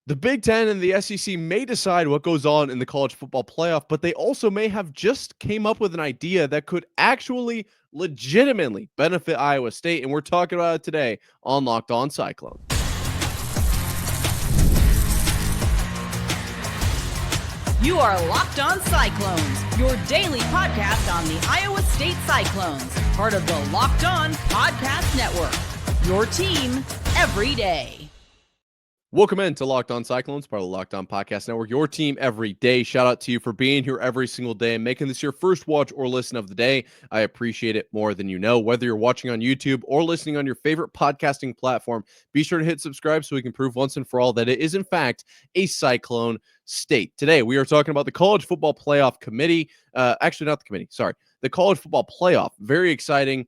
The Big Ten and the SEC may decide what goes on in the college football playoff, but they also may have just came up with an idea that could actually legitimately benefit Iowa State. And we're talking about it today on Locked On Cyclones. You are Locked On Cyclones, your daily podcast on the Iowa State Cyclones, part of the Locked On Podcast Network, your team every day. Welcome in to Locked On Cyclones, part of the Locked On Podcast Network, your team every day. Shout out to you for being here every single day and making this your first watch or listen of the day. I appreciate it more than you know. Whether you're watching on YouTube or listening on your favorite podcasting platform, be sure to hit subscribe so we can prove once and for all that it is, in fact, a Cyclone state. Today, we are talking about the College Football Playoff Committee. Actually, not the committee. Sorry. The College Football Playoff. Very exciting.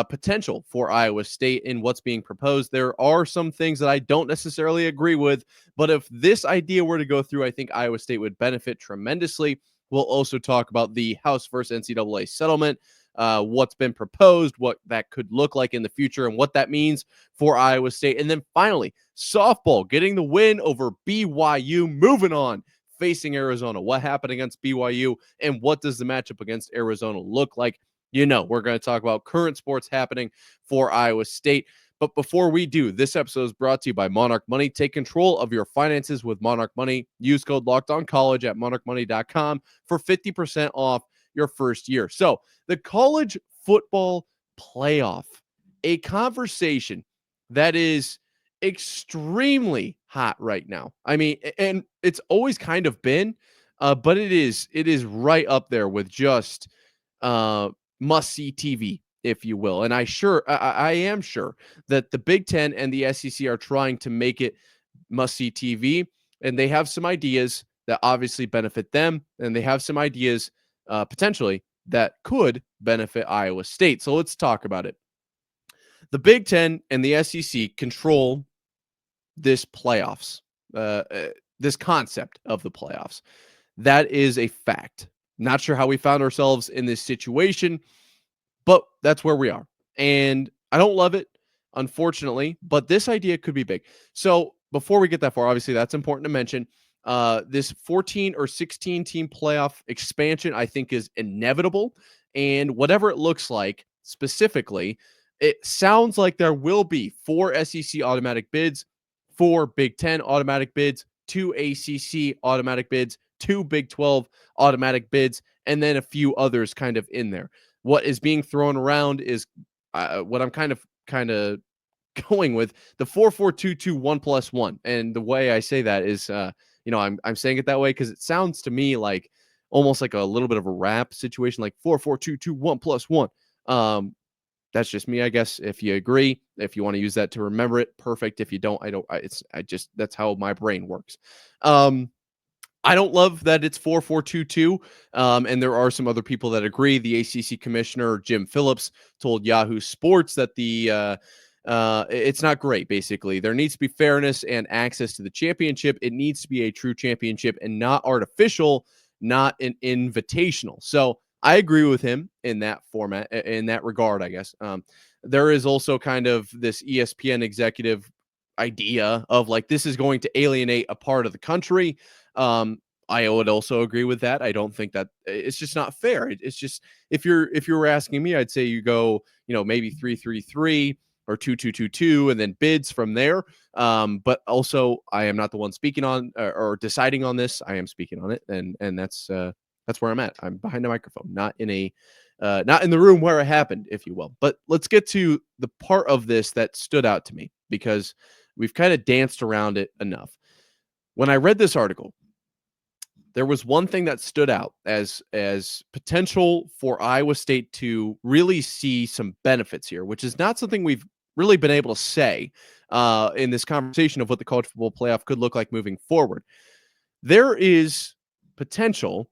Potential for Iowa State in what's being proposed. There are some things that I don't necessarily agree with, but if this idea were to go through, I think Iowa State would benefit tremendously. We'll also talk about the House versus NCAA settlement, what's been proposed, what that could look like in the future, and what that means for Iowa State. And then finally, softball getting the win over BYU, moving on, facing Arizona. What happened against BYU, and what does the matchup against Arizona look like? You know, we're going to talk about current sports happening for Iowa State. But before we do, this episode is brought to you by Monarch Money. Take control of your finances with Monarch Money. Use code LOCKEDONCollege at monarchmoney.com for 50% off your first year. So, the college football playoff, a conversation that is extremely hot right now. I mean, and it's always kind of been, but it is right up there with just must-see TV, if you will. And I am sure that the Big Ten and the SEC are trying to make it must-see TV, and they have some ideas that obviously benefit them, and they have some ideas potentially that could benefit Iowa State. So let's talk about it. The Big Ten and the SEC control this playoffs, this concept of the playoffs. That is a fact. Not sure how we found ourselves in this situation, but that's where we are. And I don't love it, unfortunately, but this idea could be big. So before we get that far, obviously that's important to mention. This 14 or 16 team playoff expansion, I think, is inevitable. And whatever it looks like specifically, it sounds like there will be 4 SEC automatic bids, 4 Big Ten automatic bids, 2 ACC automatic bids, 2 Big 12 automatic bids, and then a few others kind of in there. What is being thrown around is what I'm kind of going with, the 4-4-2-2 1+1. And the way I say that is, I'm saying it that way because it sounds to me like almost like a little bit of a rap situation, like 4-4-2-2 1+1. That's just me, I guess. If you agree, if you want to use that to remember it, perfect. If you don't, that's how my brain works. I don't love that it's 4-4-2-2, and there are some other people that agree. The ACC commissioner, Jim Phillips, told Yahoo Sports that it's not great, basically. There needs to be fairness and access to the championship. It needs to be a true championship and not artificial, not an invitational. So I agree with him in that format, in that regard, I guess. There is also kind of this ESPN executive idea of like, this is going to alienate a part of the country. I would also agree with that. I don't think that it's just not fair. It's just, if you were asking me, I'd say you go, maybe 3-3-3 or 2-2-2-2 and then bids from there. But also I am not the one speaking on or deciding on this. I am speaking on it. And that's where I'm at. I'm behind the microphone, not in the room where it happened, if you will. But let's get to the part of this that stood out to me because we've kind of danced around it enough. When I read this article, there was one thing that stood out as potential for Iowa State to really see some benefits here, which is not something we've really been able to say in this conversation of what the college football playoff could look like moving forward. There is potential.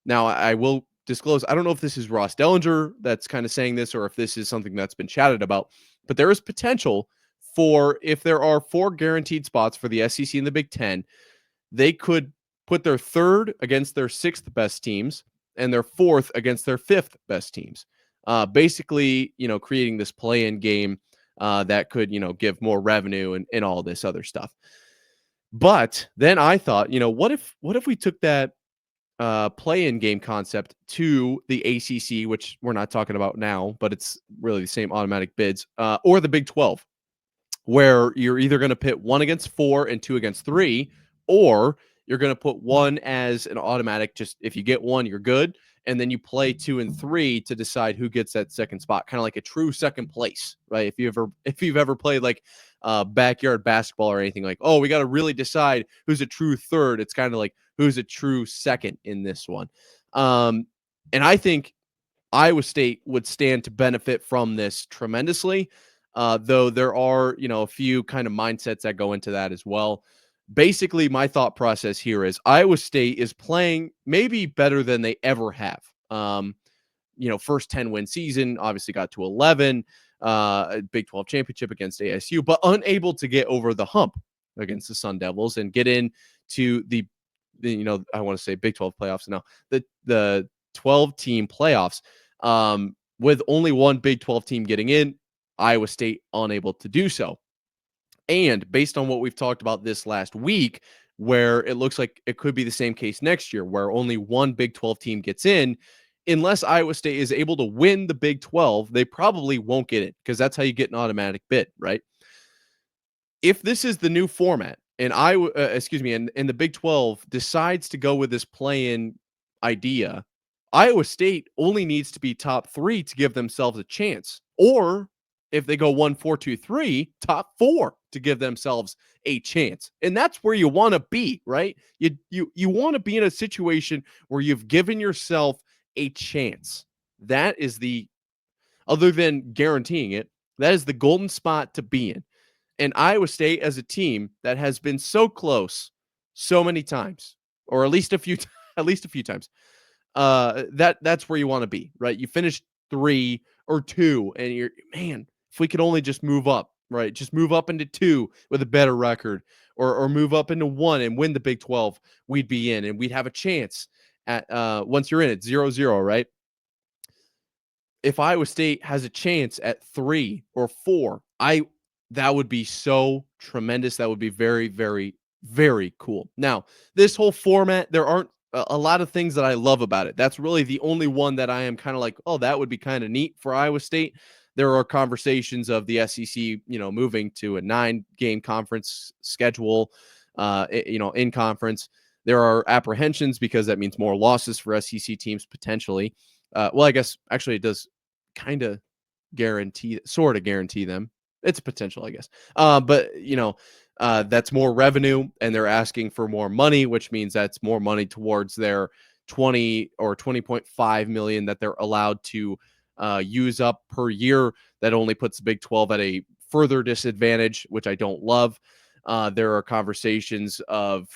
Now, I will disclose, I don't know if this is Ross Dellinger that's kind of saying this or if this is something that's been chatted about, but there is potential for, if there are 4 guaranteed spots for the SEC and the Big Ten, they could put their 3rd against their 6th best teams and their 4th against their 5th best teams. Basically, creating this play-in game that could, give more revenue and all this other stuff. But then I thought, what if we took that play-in game concept to the ACC, which we're not talking about now, but it's really the same automatic bids, or the Big 12, where you're either going to pit 1 against 4 and 2 against 3, or you're going to put 1 as an automatic. Just if you get 1, you're good, and then you play 2 and 3 to decide who gets that second spot, kind of like a true second place, right? If you've ever played like backyard basketball or anything, like, oh, we got to really decide who's a true third. It's kind of like who's a true second in this one. And I think Iowa State would stand to benefit from this tremendously, though there are, a few kind of mindsets that go into that as well. Basically, my thought process here is Iowa State is playing maybe better than they ever have. First 10-win season, obviously got to 11, Big 12 championship against ASU, but unable to get over the hump against the Sun Devils and get into the I want to say Big 12 playoffs now, the 12-team playoffs, with only one Big 12 team getting in, Iowa State unable to do so. And based on what we've talked about this last week, where it looks like it could be the same case next year, where only one Big 12 team gets in, unless Iowa State is able to win the Big 12, they probably won't get it, because that's how you get an automatic bid, right? If this is the new format and and the Big 12 decides to go with this play-in idea, Iowa State only needs to be top 3 to give themselves a chance. Or if they go 1, 4, 2, 3, top 4 to give themselves a chance. And that's where you want to be, right? You want to be in a situation where you've given yourself a chance. That is other than guaranteeing it, that is the golden spot to be in. And Iowa State, as a team that has been so close so many times, or at least a few times, that's where you want to be, right? You finish 3 or 2, and if we could only just move up, right? Just move up into 2 with a better record, or move up into 1 and win the Big 12, we'd be in, and we'd have a chance at once you're in it, 0-0, right? If Iowa State has a chance at 3 or 4, that would be so tremendous. That would be very, very, very cool. Now, this whole format, there aren't a lot of things that I love about it. That's really the only one that I am kind of like, oh, that would be kind of neat for Iowa State. There are conversations of the SEC, moving to a 9-game conference schedule, in conference. There are apprehensions because that means more losses for SEC teams potentially. Well, I guess actually it does kind of sort of guarantee them. It's a potential, I guess. But that's more revenue, and they're asking for more money, which means that's more money towards their 20 or 20.5 million that they're allowed to use up per year. That only puts the Big 12 at a further disadvantage, which I don't love. There are conversations of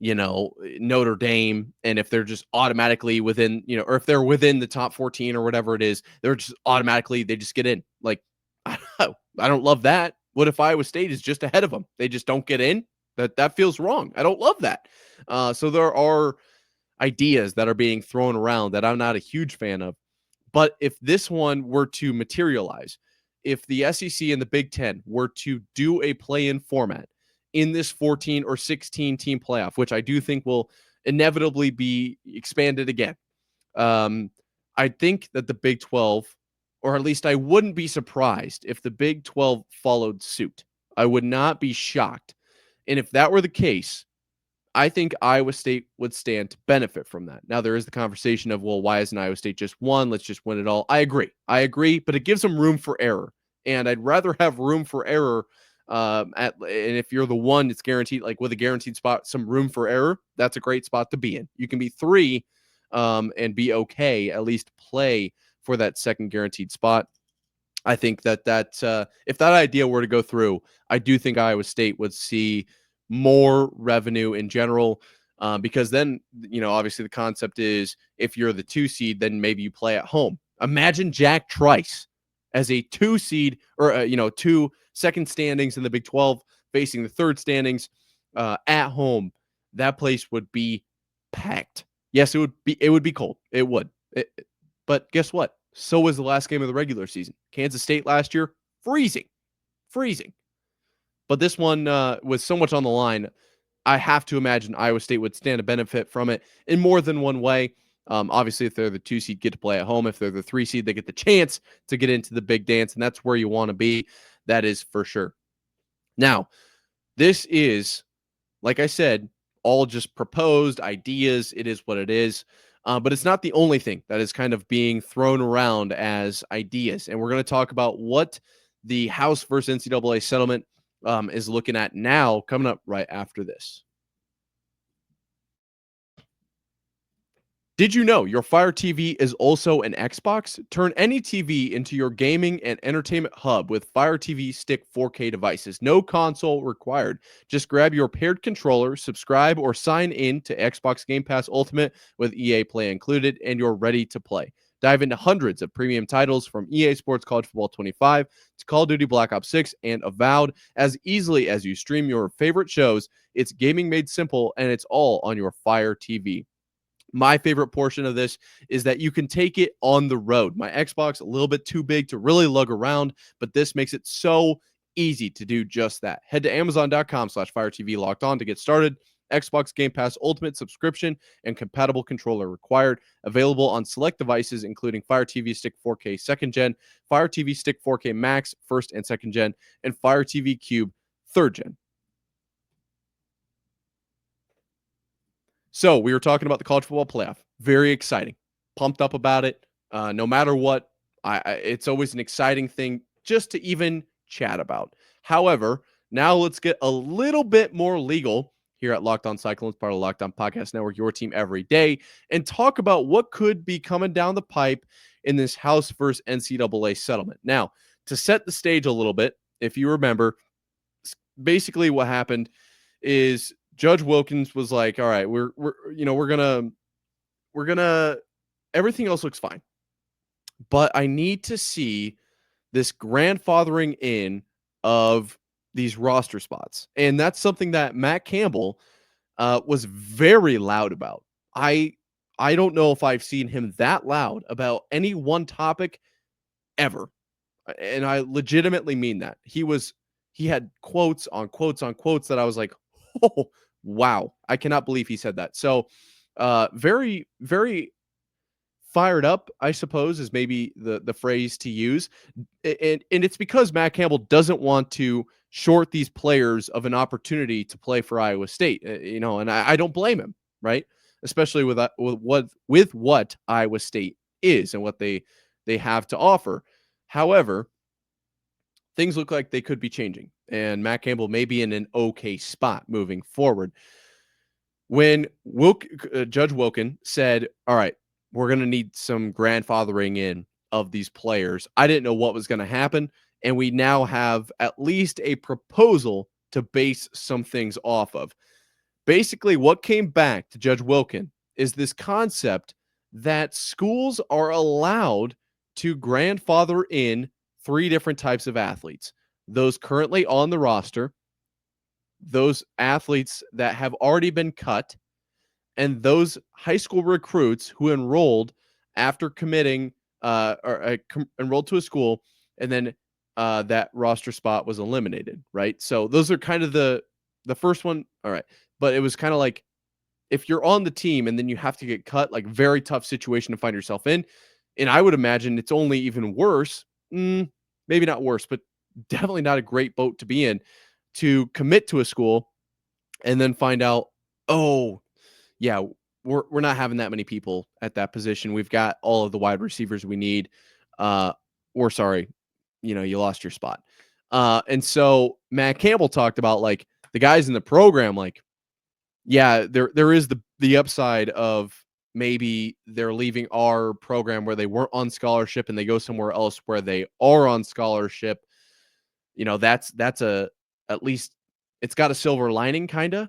Notre Dame, and if they're just automatically within, or if they're within the top 14 or whatever it is, they're just automatically, they just get in. Like, I don't love that. What if Iowa State is just ahead of them? They just don't get in? That feels wrong. I don't love that. So there are ideas that are being thrown around that I'm not a huge fan of. But if this one were to materialize, if the SEC and the Big Ten were to do a play-in format in this 14 or 16 team playoff, which I do think will inevitably be expanded again, I think that the Big 12, or at least I wouldn't be surprised if the Big 12 followed suit. I would not be shocked. And if that were the case, I think Iowa State would stand to benefit from that. Now, there is the conversation of, well, why isn't Iowa State just one? Let's just win it all. I agree, but it gives them room for error. And I'd rather have room for error. And if you're the one that's guaranteed, like with a guaranteed spot, some room for error, that's a great spot to be in. You can be 3 and be okay, at least play for that second guaranteed spot. I think that if that idea were to go through, I do think Iowa State would see more revenue in general, because then, obviously the concept is if you're the 2 seed, then maybe you play at home. Imagine Jack Trice as a 2 seed, or 2 second standings in the Big 12 facing the third standings at home. That place would be packed. Yes, it would be cold. It would. But guess what? So was the last game of the regular season. Kansas State last year, freezing. But this one, with so much on the line, I have to imagine Iowa State would stand to benefit from it in more than one way. Obviously, if they're the 2 seed, get to play at home. If they're the 3 seed, they get the chance to get into the big dance, and that's where you want to be. That is for sure. Now, this is, like I said, all just proposed ideas. It is what it is. But it's not the only thing that is kind of being thrown around as ideas. And we're going to talk about what the House versus NCAA settlement is looking at now, coming up right after this. Did you know your Fire TV is also an Xbox? Turn any TV into your gaming and entertainment hub with Fire TV Stick 4K devices. No console required. Just grab your paired controller, subscribe, or sign in to Xbox Game Pass Ultimate with EA Play included, and you're ready to play. Dive into hundreds of premium titles from EA Sports College Football 25 to Call of Duty Black Ops 6 and Avowed as easily as you stream your favorite shows. It's gaming made simple, and it's all on your Fire TV. My favorite portion of this is that you can take it on the road. My Xbox, a little bit too big to really lug around, but this makes it so easy to do just that. Head to amazon.com/FireTV locked on to get started. Xbox Game Pass Ultimate subscription and compatible controller required. Available on select devices, including Fire TV Stick 4K 2nd Gen, Fire TV Stick 4K Max 1st and 2nd Gen, and Fire TV Cube 3rd Gen. So we were talking about the college football playoff. Very exciting. Pumped up about it. No matter what, it's always an exciting thing just to even chat about. However, now let's get a little bit more legal here at Locked On Cyclones, part of the Locked On Podcast Network, your team every day, and talk about what could be coming down the pipe in this House versus NCAA settlement. Now, to set the stage a little bit, if you remember, basically what happened is Judge Wilkins was like, all right, we're gonna everything else looks fine. But I need to see this grandfathering in of these roster spots. And that's something that Matt Campbell was very loud about. I don't know if I've seen him that loud about any one topic ever. And I legitimately mean that. He had quotes on quotes on quotes that I was like, oh, wow. I cannot believe he said that. So very, very fired up, I suppose, is maybe the phrase to use. And it's because Matt Campbell doesn't want to short these players of an opportunity to play for Iowa State, and I don't blame him, right? Especially with what Iowa State is and what they have to offer. However, things look like they could be changing, and Matt Campbell may be in an okay spot moving forward. When Judge Wilkin said, all right, we're going to need some grandfathering in of these players, I didn't know what was going to happen, and we now have at least a proposal to base some things off of. Basically, what came back to Judge Wilkin is this concept that schools are allowed to grandfather in 3 different types of athletes: those currently on the roster, those athletes that have already been cut, and those high school recruits who enrolled after committing enrolled to a school, and then that roster spot was eliminated, right? So those are kind of the first one. All right. But it was kind of like, if you're on the team and then you have to get cut, like, very tough situation to find yourself in. And I would imagine it's only even worse, maybe not worse, but definitely not a great boat to be in, to commit to a school and then find out, oh, yeah, we're not having that many people at that position. We've got all of the wide receivers we need. We're sorry, you lost your spot. And so Matt Campbell talked about, like, the guys in the program, like, yeah, there is the upside of maybe they're leaving our program where they weren't on scholarship and they go somewhere else where they are on scholarship. That's at least it's got a silver lining, kind of.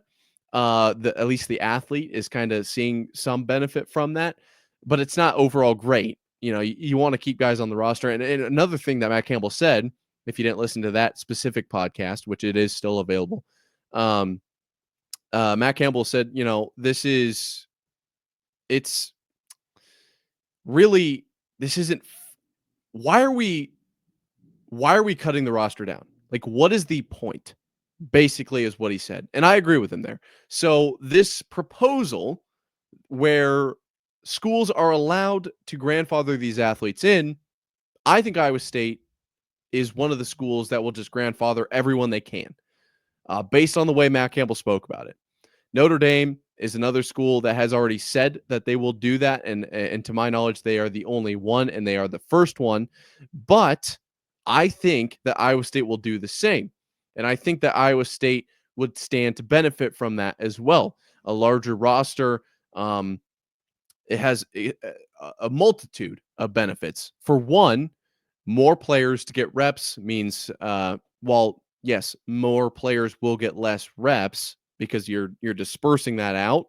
At least the athlete is kind of seeing some benefit from that, but it's not overall great. You want to keep guys on the roster. And another thing that Matt Campbell said, if you didn't listen to that specific podcast, which it is still available, Matt Campbell said, it's really, this isn't, why are we cutting the roster down? Like, what is the point? basically is what he said. And I agree with him there. So this proposal where schools are allowed to grandfather these athletes in, I think Iowa State is one of the schools that will just grandfather everyone they can, based on the way Matt Campbell spoke about it. Notre Dame is another school that has already said that they will do that, and to my knowledge, they are the only one, and they are the first one. But I think that Iowa State will do the same, and I think that Iowa State would stand to benefit from that as well. A larger roster, it has a multitude of benefits. For one, more players to get reps means, while yes, more players will get less reps because you're dispersing that out.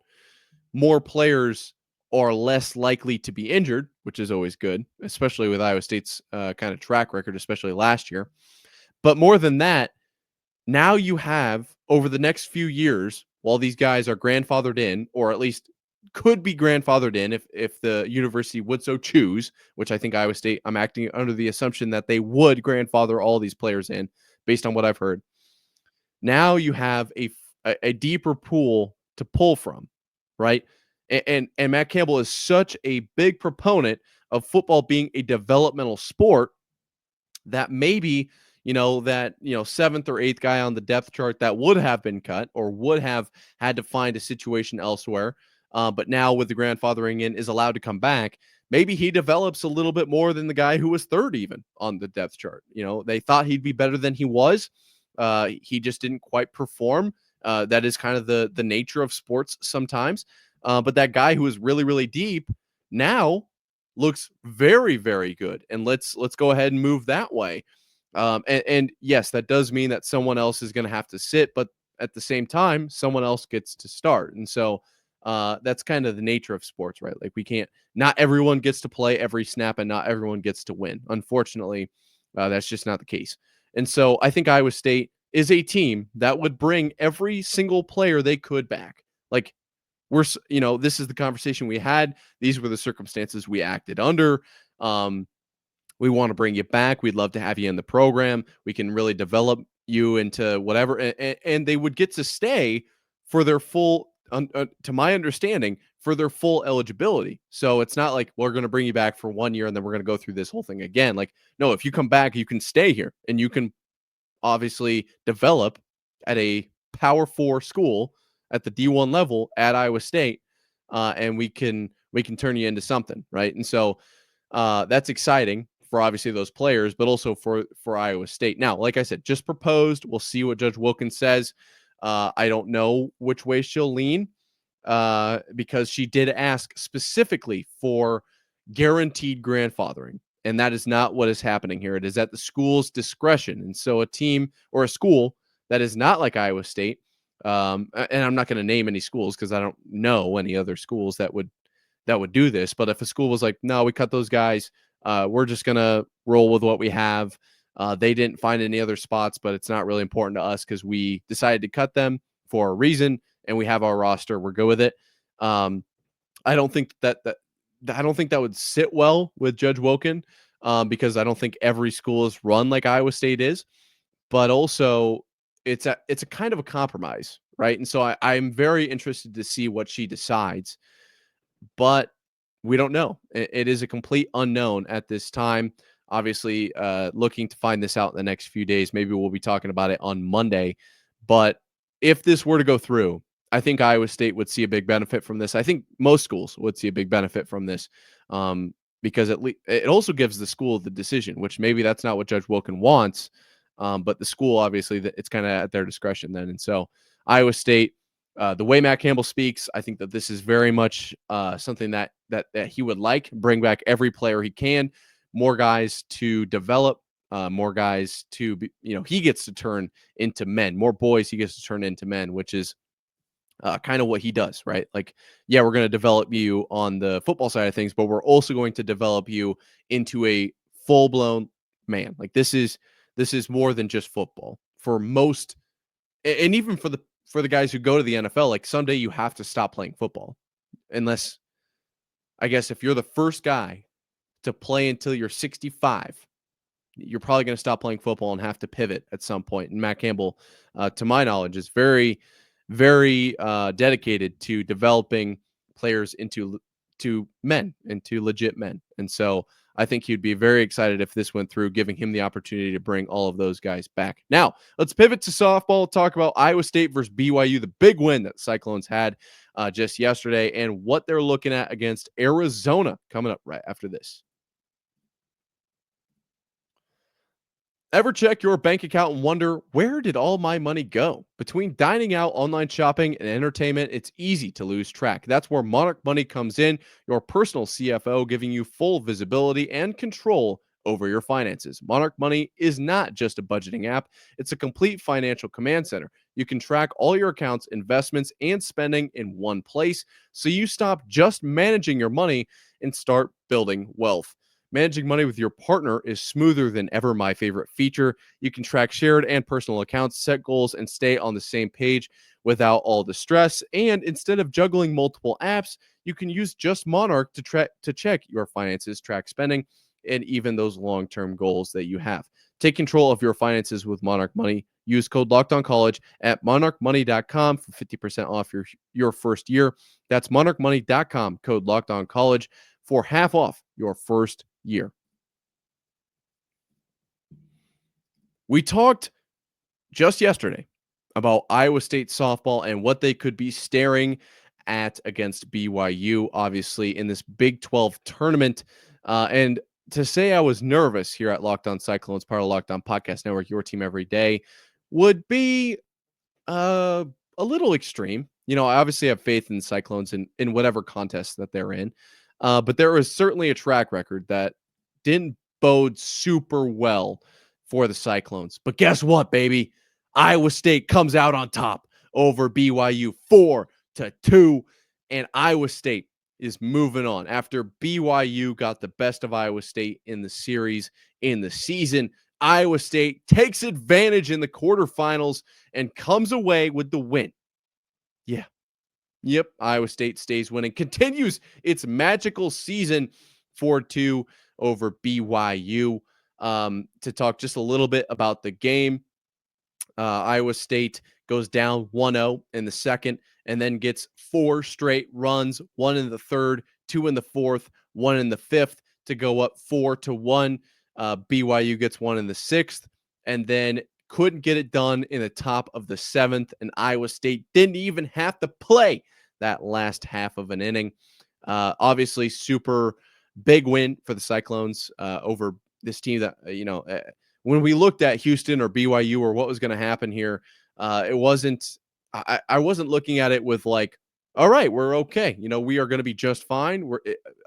More players are less likely to be injured, which is always good, especially with Iowa State's kind of track record, especially last year. But more than that, now you have over the next few years, while these guys are grandfathered in, or at least could be grandfathered in if the university would so choose, which I think Iowa State, I'm acting under the assumption that they would grandfather all these players in based on what I've heard. Now you have a deeper pool to pull from, right? And Matt Campbell is such a big proponent of football being a developmental sport that maybe, seventh or eighth guy on the depth chart that would have been cut or would have had to find a situation elsewhere, but now with the grandfathering in is allowed to come back. Maybe he develops a little bit more than the guy who was third even on the depth chart. They thought he'd be better than he was. He just didn't quite perform. That is kind of the nature of sports sometimes. But that guy who was really, really deep now looks very, very good. And let's go ahead and move that way. And yes, that does mean that someone else is going to have to sit, but at the same time, someone else gets to start. And so that's kind of the nature of sports, right? Like not everyone gets to play every snap and not everyone gets to win. Unfortunately, that's just not the case. And so I think Iowa State is a team that would bring every single player they could back. Like this is the conversation we had. These were the circumstances we acted under. We want to bring you back. We'd love to have you in the program. We can really develop you into whatever. And they would get to stay for their full, to my understanding, for their full eligibility. So it's not like we're going to bring you back for 1 year and then we're going to go through this whole thing again. Like, no, if you come back, you can stay here and you can obviously develop at a Power 4 school at the D1 level at Iowa State, and we can turn you into something, right? And so that's exciting for obviously those players, but also for Iowa State. Now, like I said, just proposed. We'll see what Judge Wilkins says. I don't know which way she'll lean because she did ask specifically for guaranteed grandfathering. And that is not what is happening here. It is at the school's discretion. And so a team or a school that is not like Iowa State, and I'm not going to name any schools because I don't know any other schools that would do this. But if a school was like, no, we cut those guys, we're just going to roll with what we have. They didn't find any other spots, but it's not really important to us because we decided to cut them for a reason and we have our roster. We're good with it. I don't think I don't think that would sit well with Judge Woken because I don't think every school is run like Iowa State is, but also it's a kind of a compromise, right? And so I'm very interested to see what she decides, but we don't know. It is a complete unknown at this time. Obviously, looking to find this out in the next few days. Maybe we'll be talking about it on Monday, but if this were to go through, I think Iowa State would see a big benefit from this. I think most schools would see a big benefit from this because it also gives the school the decision, which maybe that's not what Judge Wilkin wants, but the school, obviously, it's kind of at their discretion then. And so Iowa State, the way Matt Campbell speaks, I think that this is very much something that he would like. Bring back every player he can, more guys to develop, more guys to be, he gets to turn into men, more boys he gets to turn into men, which is kind of what he does, right? Like, yeah, we're going to develop you on the football side of things, but we're also going to develop you into a full-blown man. Like this is more than just football for most, and even for the guys who go to the NFL. Like someday you have to stop playing football, unless, I guess, if you're the first guy to play until you're 65, you're probably going to stop playing football and have to pivot at some point. And Matt Campbell, to my knowledge, is very, very dedicated to developing players into men, into legit men. And so I think he'd be very excited if this went through, giving him the opportunity to bring all of those guys back. Now, let's pivot to softball, talk about Iowa State versus BYU, the big win that Cyclones had just yesterday, and what they're looking at against Arizona coming up right after this. Ever check your bank account and wonder, where did all my money go? Between dining out, online shopping, and entertainment, it's easy to lose track. That's where Monarch Money comes in, your personal CFO, giving you full visibility and control over your finances. Monarch Money is not just a budgeting app, it's a complete financial command center. You can track all your accounts, investments, and spending in one place, so you stop just managing your money and start building wealth. Managing money with your partner is smoother than ever, my favorite feature. You can track shared and personal accounts, set goals, and stay on the same page without all the stress. And instead of juggling multiple apps, you can use just Monarch to check your finances, track spending, and even those long-term goals that you have. Take control of your finances with Monarch Money. Use code LOCKEDONCollege at monarchmoney.com for 50% off your first year. That's monarchmoney.com, code LOCKEDONCollege for half off your first year. We talked just yesterday about Iowa State softball and what they could be staring at against BYU, obviously, in this Big 12 tournament. And to say I was nervous here at Locked On Cyclones, part of Locked On Podcast Network, your team every day, would be a little extreme. You know, I obviously have faith in the Cyclones in whatever contest that they're in. But there is certainly a track record that didn't bode super well for the Cyclones. But guess what, baby? Iowa State comes out on top over BYU 4-2. And Iowa State is moving on. After BYU got the best of Iowa State in the series in the season, Iowa State takes advantage in the quarterfinals and comes away with the win. Yeah. Yep, Iowa State stays winning, continues its magical season 4-2 over BYU. To talk just a little bit about the game, Iowa State goes down 1-0 in the second and then gets 4 straight runs, 1 in the third, 2 in the fourth, 1 in the fifth to go up 4-1. BYU gets 1 in the sixth and then couldn't get it done in the top of the seventh, and Iowa State didn't even have to play that last half of an inning. Obviously, super big win for the Cyclones over this team that, when we looked at Houston or BYU or what was going to happen here, I wasn't looking at it with like, all right, we're okay. We are going to be just fine.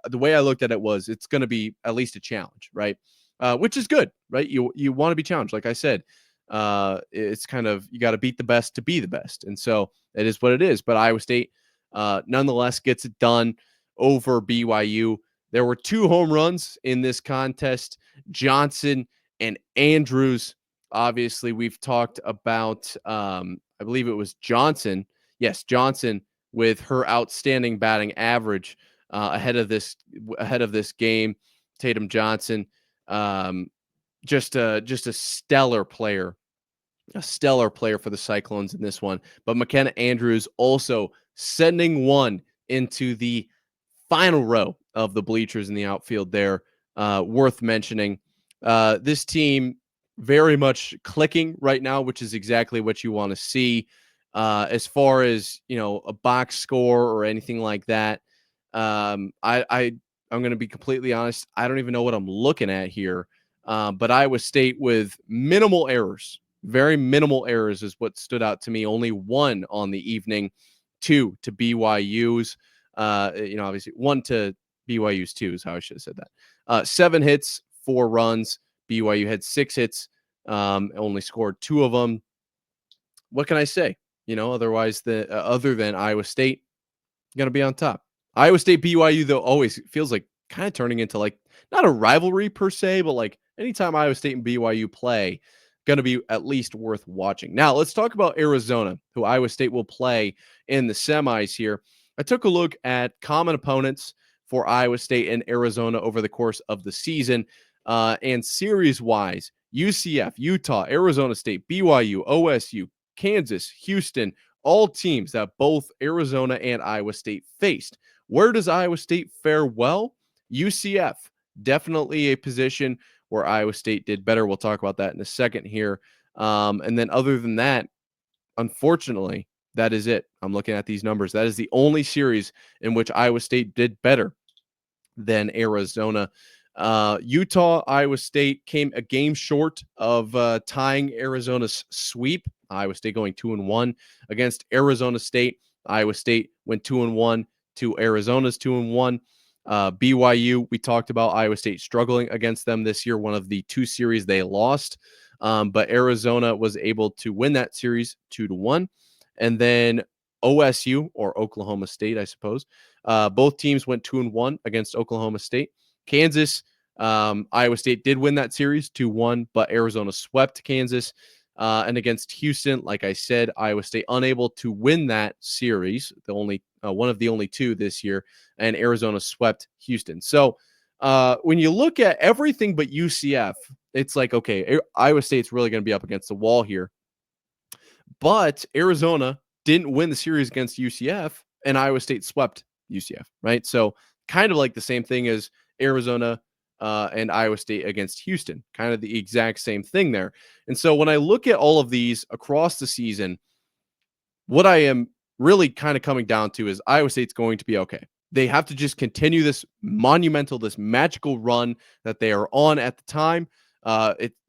The way I looked at it was it's going to be at least a challenge, right? Which is good, right? You want to be challenged. Like I said, it's kind of, you got to beat the best to be the best. And so it is what it is. But Iowa State nonetheless gets it done over BYU. There were 2 home runs in this contest, Johnson and Andrews. Obviously, we've talked about, I believe it was Johnson. Yes, Johnson with her outstanding batting average ahead of this game. Tatum Johnson, just a stellar player. A stellar player for the Cyclones in this one. But McKenna Andrews also sending one into the final row of the bleachers in the outfield there. Worth mentioning. This team very much clicking right now, which is exactly what you want to see. As far as, a box score or anything like that, I'm going to be completely honest. I don't even know what I'm looking at here. But Iowa State with minimal errors. Very minimal errors is what stood out to me. Only 1 on the evening, 2 to BYU's. Obviously 1 to BYU's 2 is how I should have said that. 7 hits, 4 runs. BYU had 6 hits, only scored 2 of them. What can I say? Otherwise, other than Iowa State going to be on top. Iowa State BYU though always feels like kind of turning into like not a rivalry per se, but like anytime Iowa State and BYU play, going to be at least worth watching. Now, let's talk about Arizona, who Iowa State will play in the semis here. I took a look at common opponents for Iowa State and Arizona over the course of the season. And series-wise, UCF, Utah, Arizona State, BYU, OSU, Kansas, Houston, all teams that both Arizona and Iowa State faced. Where does Iowa State fare well? UCF, definitely a position where Iowa State did better. We'll talk about that in a second here. And then other than that, unfortunately, that is it. I'm looking at these numbers. That is the only series in which Iowa State did better than Arizona. Utah, Iowa State came a game short of tying Arizona's sweep. Iowa State going 2-1 against Arizona State. Iowa State went 2-1 to Arizona's 2-1. BYU, we talked about Iowa State struggling against them this year, one of the two series they lost. But Arizona was able to win that series 2-1. And then OSU, or Oklahoma State, I suppose. Both teams went 2-1 against Oklahoma State. Kansas, Iowa State did win that series 2-1, but Arizona swept Kansas. And against Houston, like I said, Iowa State unable to win that series, the only one of the only two this year, and Arizona swept Houston. So when you look at everything but UCF, it's like, okay, Iowa State's really going to be up against the wall here. But Arizona didn't win the series against UCF, and Iowa State swept UCF, right? So kind of like the same thing as Arizona and Iowa State against Houston, kind of the exact same thing there. And so when I look at all of these across the season, what I am really kind of coming down to is Iowa State's going to be okay. They have to just continue this monumental, this magical run that they are on at the time.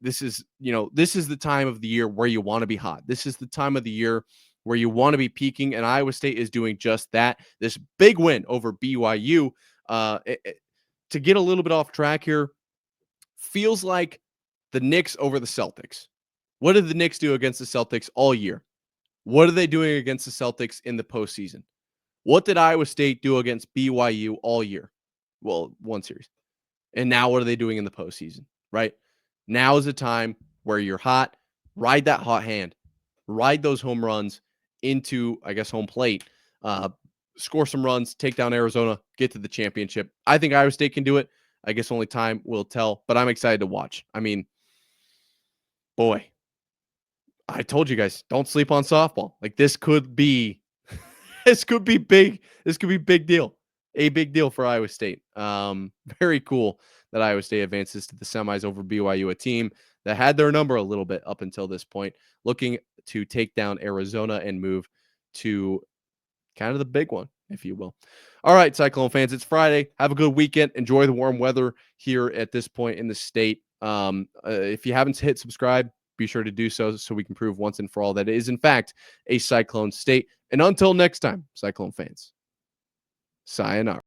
This is the time of the year where you want to be hot. This is the time of the year where you want to be peaking, and Iowa State is doing just that. This big win over BYU, to get a little bit off track here, feels like the Knicks over the Celtics. What did the Knicks do against the Celtics all year? What are they doing against the Celtics in the postseason? What did Iowa State do against BYU all year? Well, one series. And now what are they doing in the postseason, right? Now is the time where you're hot, ride that hot hand, ride those home runs into, I guess, home plate, score some runs, take down Arizona, get to the championship. I think Iowa State can do it. I guess only time will tell, but I'm excited to watch. I mean, boy, I told you guys, don't sleep on softball. Like this could be this could be big. This could be big deal. A big deal for Iowa State. Very cool that Iowa State advances to the semis over BYU, a team that had their number a little bit up until this point, looking to take down Arizona and move to kind of the big one, if you will. All right, Cyclone fans, it's Friday. Have a good weekend. Enjoy the warm weather here at this point in the state. If you haven't hit subscribe, be sure to do so we can prove once and for all that it is, in fact, a Cyclone state. And until next time, Cyclone fans, sayonara.